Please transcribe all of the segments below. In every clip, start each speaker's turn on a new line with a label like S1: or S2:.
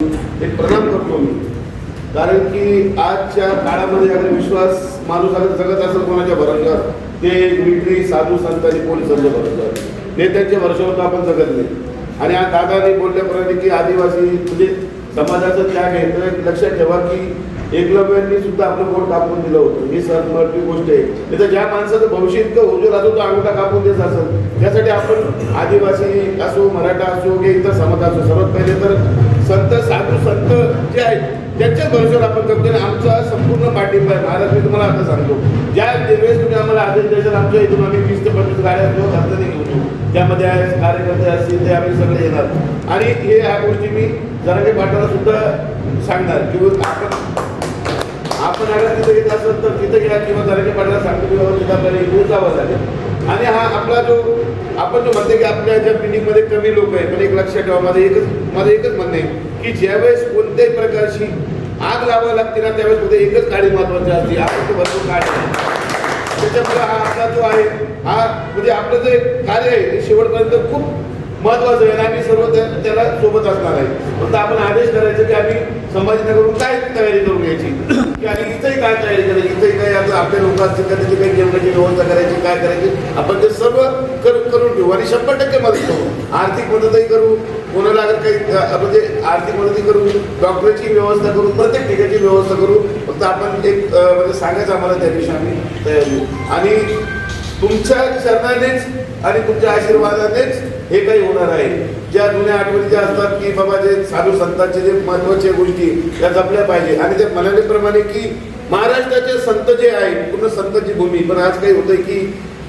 S1: एक प्रणाम करतो मी, कारण की आजच्या काळामध्ये अगर विश्वास माणूस अगर जगत असेल कोणाच्या भरोश्यावर, ते मिलिटरी साधू संत आणि पोलिसांच्या भरोश्यावर, नेत्यांच्या भरोश्यावर आपण जगत नाही. आणि आज दादाने बोलल्याप्रमाणे की आदिवासी म्हणजे समाजाचा त्याग आहे, तर लक्षात ठेवा की एकलव्यांनी सुद्धा आपलं बोट कापून दिलं होतं. ही सर्वमोठी गोष्ट आहे. नाही तर ज्या माणसाचं भविष्य इतकं उज्ज्वल असो तो अंगठा कापून देत असेल. त्यासाठी आपण आदिवासी असो, मराठा असो किंवा इतर समाज असो, सर्वात पहिले तर संत साधू संत जे आहेत त्यांच्याच भरोश्यावर आपण करतो. आणि आमचा संपूर्ण पाठिंबा आहे. महाराज, मी तुम्हाला आता सांगतो, ज्या वेळेस तुम्ही आम्हाला आदेश द्यायचा, आमच्या इथून आम्ही 20 ते 25 गाड्या घातलं घेऊन येऊ, त्यामध्ये कार्यकर्ते असतील ते आम्ही सगळे येणार. आणि हे ह्या गोष्टी मी जरांगे पाटलाला सुद्धा सांगणार की आपण अगर तिथे येत असेल तर तिथे घ्या, किंवा जरांगे पाटलाला सांगतो की बाबा तिथं आपल्याला येऊन जावं लागेल. आणि हा आपला जो आपण जो म्हणते की आपल्या ज्या मीटिंगमध्ये कमी लोक आहे, पण एक लक्षात ठेवा, माझं एकच म्हणणं आहे की ज्यावेळेस कोणत्याही प्रकारची आग लावावी लागते ना, त्यावेळेस मध्ये एकच काळी महत्वाची असते. आपण तो भरपूर काळ आहे, त्याच्यामुळे हा आपला जो आहे हा म्हणजे आपलं जे कार्य आहे ते शेवटपर्यंत खूप महत्वाचं आहे. आणि आम्ही सर्व त्याला सोबत असणार आहे. फक्त आपण आदेश करायचं की आम्ही संभाजीनगरहून काय तयारी करून घ्यायची, की आणि इथंही काय तयारी करायची, इथंही काय आता आपले लोक असतील का त्याची काही जेवणाची व्यवस्था करायची, काय करायची, आपण ते सर्व करून घेऊ. आणि 100% मदत करू, आर्थिक मदतही करू, कोणाला अगर काही म्हणजे आर्थिक मदतही करू, डॉक्टरची व्यवस्था करू, प्रत्येक ठिकाणची व्यवस्था करू. फक्त आपण एक म्हणजे सांगायचं आम्हाला त्या दिवशी आम्ही तयार होऊ. आणि तुमच्या शरणानेच आणि तुमच्या आशीर्वादानेच हे काही होणार आहे. ज्या जुन्या आठवणी ज्या असतात की बाबा जे साधू संतांचे जे महत्वाच्या गोष्टी त्या जपल्या पाहिजे. आणि ते म्हणाल्याप्रमाणे की महाराष्ट्राचे संत जे आहेत पूर्ण संतांची भूमी, पण आज काही होतंय की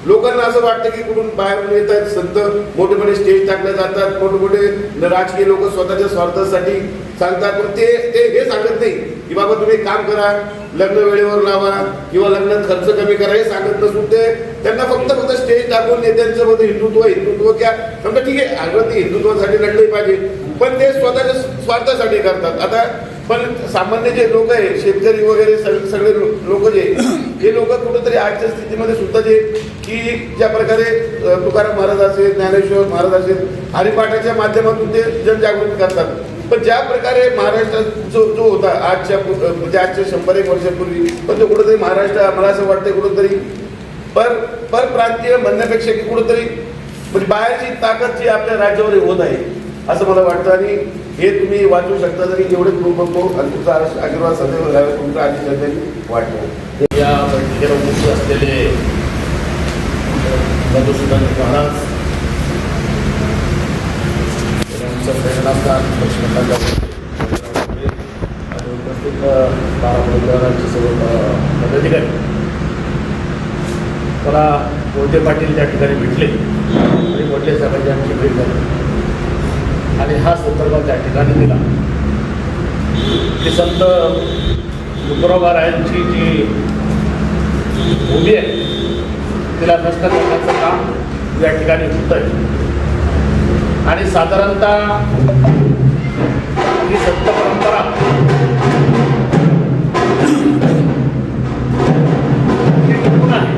S1: लोकांना असं वाटतं की कुठून बाहेरून येत आहेत संत, मोठे मोठे स्टेज टाकले जातात, मोठे मोठे राजकीय लोक स्वतःच्या स्वार्थासाठी सांगतात, पण ते हे सांगत नाही की बाबा तुम्ही काम करा, लग्न वेळेवर लावा किंवा लग्नात खर्च कमी करा, हे सांगत नसून ते त्यांना फक्त स्टेज टाकून नेत्यांचं मध्ये हिंदुत्व क्या समजा ठीक आहे, अगदी हिंदुत्वासाठी लढले पाहिजे, पण ते स्वतःच्या स्वार्थासाठी करतात. आता पण सामान्य जे लोक आहे, शेतकरी वगैरे सगळे लोक जे हे लोक कुठेतरी आजच्या स्थितीमध्ये सुद्धा जे की ज्या प्रकारे तुकाराम महाराज असेल, ज्ञानेश्वर महाराज असेल, हरिपाठाच्या माध्यमातून ते जनजागृती करतात. पण ज्या प्रकारे महाराष्ट्रात जो होता म्हणजे आजच्या 100-1 वर्षापूर्वी, पण तो कुठेतरी महाराष्ट्र मला असं वाटतं कुठेतरी परप्रांतीय म्हणण्यापेक्षा की कुठेतरी म्हणजे बाहेरची ताकद जी आपल्या राज्यावर होत आहे असं मला वाटतं. आणि हे तुम्ही वाचू शकता. जरी एवढे ग्रुप बघतो आणि तुमचा आशीर्वाद सदैव राहावा, तुमचा आशीर्वाद वाटतो.
S2: या बैठकीला उपस्थित असलेले मधुसूदन महाराज, त्यांचं प्रेरणास्थान लक्ष्मीकांत आणि उपस्थित बारामतीचे सर्व पदाधिकारी, मला मोहिते पाटील त्या ठिकाणी भेटले आणि वडले साहेबांची आमची भेट झाली आणि हा संदर्भ त्या ठिकाणी दिला की संत तुकोबारायांची जी भूमी आहे तिला नष्ट करण्याचं काम या ठिकाणी होत आहे. आणि साधारणतः ही संत परंपरा टिकून आहे.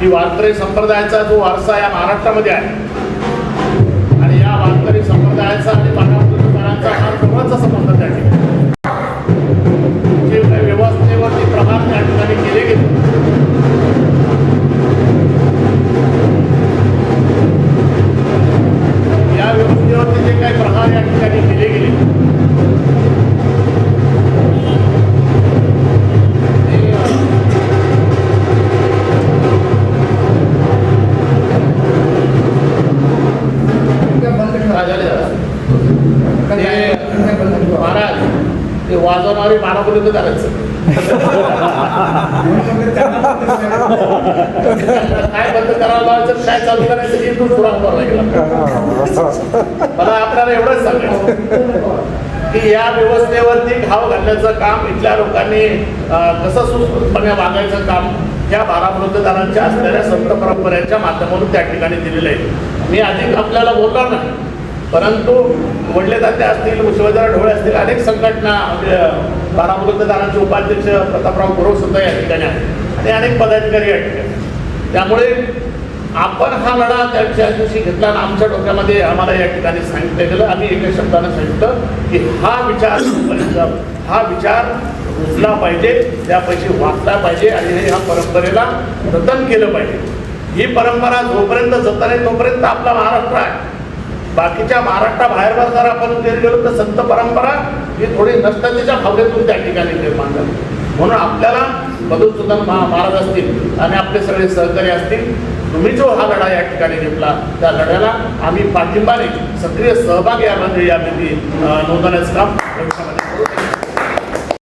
S2: ही वारकरी संप्रदायाचा जो वारसा या महाराष्ट्रामध्ये आहे आणि या वारकरी संप्रदायाचा आणि बारामतीकरांचा हा जवळचा संबंध त्या ठिकाणी जे व्यवस्थेवरती प्रहार त्या ठिकाणी केले गेले, या व्यवस्थेवरती जे काही प्रहार या ठिकाणी केले गेले महाराज ते वाजवणारी बारापर्यंत करायचं काय बंद करावं लावायचं, काय चालू करायचं हे तू पुरा लागला. मला आपल्याला एवढंच सांगायचं की या व्यवस्थेवरती घाव घालण्याचं काम इथल्या लोकांनी कसं सुस्पणे वागायचं काम या बारामतीदारांच्या असलेल्या संत परंपरेच्या माध्यमातून त्या ठिकाणी दिलेलं आहे. मी अधिक आपल्याला बोलणार नाही, परंतु वडले तात्या असतील, शिवाजीराव ढोळे असतील, अनेक संघटना बारामतीदारांचे उपाध्यक्ष प्रतापराव गुरव सुद्धा या ठिकाणी आहेत आणि अनेक पदाधिकारी या ठिकाणी. त्यामुळे आपण हा लढा त्या दिवशी घेतला आणि आमच्या डोक्यामध्ये आम्हाला या ठिकाणी सांगितलं गेलं, आम्ही एका शब्दानं सांगितलं की हा विचार रुजला पाहिजे, त्यापैकी वाचला पाहिजे आणि ह्या परंपरेला जतन केलं पाहिजे. ही परंपरा जोपर्यंत जतन आहे तोपर्यंत आपला महाराष्ट्र आहे. बाकीच्या महाराष्ट्राबाहेर जर आपण गेलो तर संत परंपरा ही थोडी नष्टतेच्या भावनेतून त्या ठिकाणी निर्माण झाली. म्हणून आपल्याला मधुसूदन महाराज असतील आणि आपले सगळे सहकारी असतील, तुम्ही जो हा लढा या ठिकाणी घेतला त्या लढ्याला आम्ही पाठिंबाने सक्रिय सहभाग यामध्ये नोंदवण्याचं काम